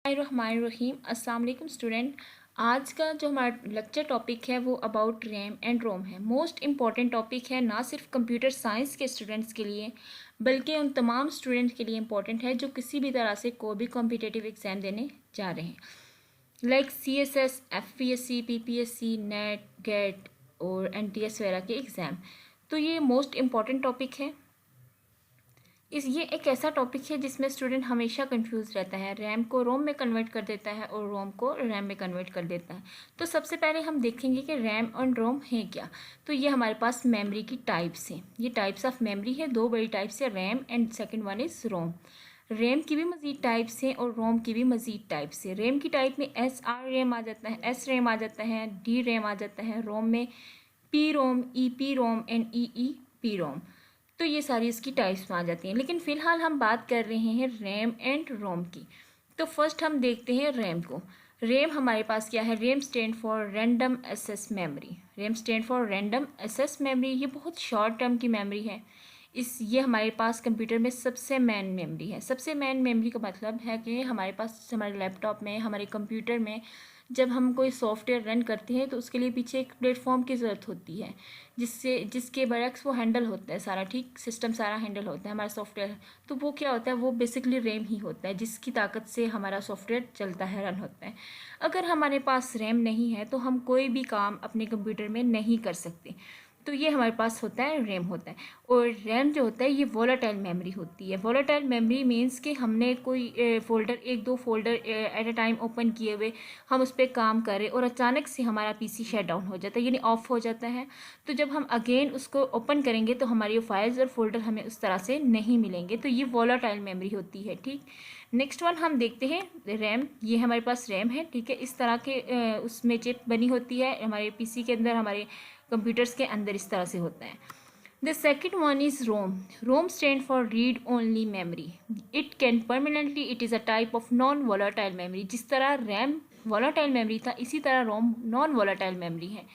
रहीम अस्सलाम वालेकुम स्टूडेंट। आज का जो हमारा लेक्चर टॉपिक है वो अबाउट रैम एंड रोम है। मोस्ट इम्पॉर्टेंट टॉपिक है, ना सिर्फ कंप्यूटर साइंस के स्टूडेंट्स के लिए बल्कि उन तमाम स्टूडेंट के लिए इम्पॉर्टेंट है जो किसी भी तरह से कोई भी कॉम्पिटिटिव एग्ज़ाम देने जा रहे हैं, like CSS, FPSC, PPSC, NET, GATE और NTS वगैरह के एग्ज़ाम। तो ये मोस्ट इम्पॉर्टेंट टॉपिक है। ये एक ऐसा टॉपिक है जिसमें स्टूडेंट हमेशा कंफ्यूज रहता है, रैम को रोम में कन्वर्ट कर देता है और रोम को रैम में कन्वर्ट कर देता है। तो सबसे पहले हम देखेंगे कि रैम और रोम है क्या। तो ये हमारे पास मेमोरी की टाइप्स हैं। ये टाइप्स ऑफ मेमोरी है, दो बड़ी टाइप्स है, RAM and second one is ROM. RAM की भी मज़ीद टाइप्स हैं और रोम की भी मज़ीद टाइप्स है। रैम की टाइप में SR रैम आ जाता है, S रैम आ जाता है, D रैम आ जाता है। रोम में P ROM, EP ROM and EEP ROM. तो ये सारी इसकी टाइप्स में आ जाती हैं, लेकिन फ़िलहाल हम बात कर रहे हैं रैम एंड रोम की। तो फर्स्ट हम देखते हैं रैम को। रैम हमारे पास क्या है? RAM stand for random access memory. RAM stand for random access memory. ये बहुत शॉर्ट टर्म की मेमोरी है। ये हमारे पास कंप्यूटर में सबसे मेन मेमोरी है। सबसे मेन मेमोरी का मतलब है कि हमारे पास हमारे लैपटॉप में, हमारे कंप्यूटर में जब हम कोई सॉफ्टवेयर रन करते हैं तो उसके लिए पीछे एक प्लेटफॉर्म की ज़रूरत होती है जिसके बरक्स वो हैंडल होता है सारा, ठीक, सिस्टम सारा हैंडल होता है हमारा सॉफ्टवेयर। तो वो क्या होता है? वो बेसिकली रैम ही होता है जिसकी ताकत से हमारा सॉफ्टवेयर चलता है, रन होता है। अगर हमारे पास रैम नहीं है तो हम कोई भी काम अपने कंप्यूटर में नहीं कर सकते। तो ये हमारे पास होता है, रैम होता है। और रैम जो होता है ये वोलेटाइल मेमोरी होती है। वोलेटाइल मेमोरी मीन्स कि हमने कोई फोल्डर, एक दो folder at a time open किए हुए हम उस पर काम करें और अचानक से हमारा PC शट डाउन हो जाता है, यानी ऑफ हो जाता है। तो जब हम अगेन उसको ओपन करेंगे तो हमारी फाइल्स और फोल्डर हमें उस तरह से नहीं मिलेंगे। तो ये वोलेटाइल मेमोरी होती है, ठीक। नेक्स्ट वन हम देखते हैं रैम। ये हमारे पास रैम है, ठीक है। इस तरह के उसमें चिप बनी होती है हमारे PC के अंदर, हमारे कंप्यूटर्स के अंदर इस तरह से होता है। The second one is ROM. ROM stand for read only memory. It can permanently, it is a type of non volatile memory. जिस तरह रैम वोलेटाइल मेमोरी था, इसी तरह रोम नॉन वोलेटाइल मेमोरी है।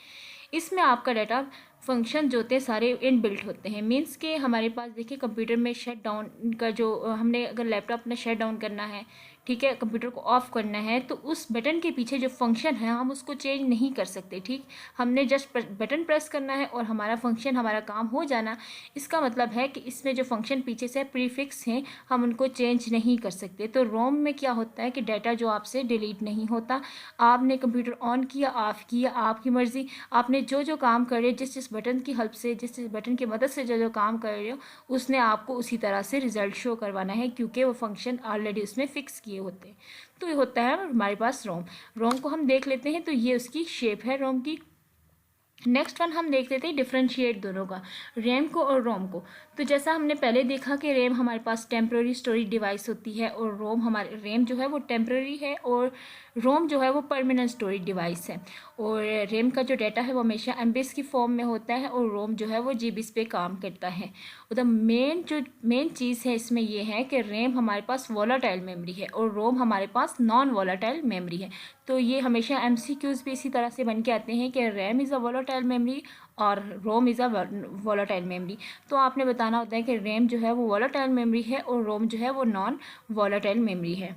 इसमें आपका डाटा फंक्शन जो होते हैं सारे इनबिल्ट होते हैं। मीन्स के हमारे पास देखिए कंप्यूटर में शट डाउन का जो हमने अगर लैपटॉप अपना शट डाउन करना है, ठीक है, कंप्यूटर को ऑफ करना है, तो उस बटन के पीछे जो फंक्शन है हम उसको चेंज नहीं कर सकते, ठीक। हमने जस्ट बटन प्रेस करना है और हमारा फंक्शन, हमारा काम हो जाना। इसका मतलब है कि इसमें जो फंक्शन पीछे से प्रीफिक्स हैं हम उनको चेंज नहीं कर सकते। तो रोम में क्या होता है कि डाटा जो आपसे डिलीट नहीं होता। आपने कंप्यूटर ऑन किया, ऑफ किया, आपकी मर्ज़ी। आपने जो काम कर रहे हो, जिस बटन की हेल्प से, जिस बटन की मदद से जो काम कर रहे हो, उसने आपको उसी तरह से रिजल्ट शो करवाना है, क्योंकि वो फंक्शन ऑलरेडी उसमें फिक्स किए होते हैं। तो ये होता है हमारे पास रोम। रोम को हम देख लेते हैं। तो ये उसकी शेप है रोम की। नेक्स्ट वन हम देख लेते हैं डिफ्रेंशिएट दोनों का, रैम को और रोम को। तो जैसा हमने पहले देखा कि रैम हमारे पास टेम्प्रेरी स्टोरेज डिवाइस होती है और रैम जो है वो टेम्प्रेरी है और रोम जो है वो परमानेंट स्टोरेज डिवाइस है। और रैम का जो डाटा है वो हमेशा MBs की फॉर्म में होता है और रोम जो है वो GBs पे काम करता है। और द मेन चीज़ है इसमें ये है कि रैम हमारे पास वोलेटाइल मेमोरी है और रोम हमारे पास नॉन वोलेटाइल मेमोरी है। तो ये हमेशा MCQs भी इसी तरह से बन के आते हैं कि RAM is a volatile memory और ROM is a volatile memory. तो आपने बताना होता है कि रैम जो है वो वोलेटाइल मेमोरी है और रोम जो है वो नॉन वोलेटाइल मेमोरी है।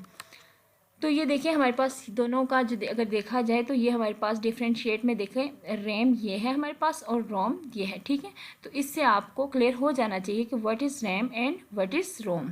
तो ये देखिए हमारे पास दोनों का जो अगर देखा जाए तो ये हमारे पास डिफ्रेंशिएट में देखें, रैम ये है हमारे पास और रोम ये है, ठीक है। तो इससे आपको क्लियर हो जाना चाहिए कि what is RAM and what is Rome.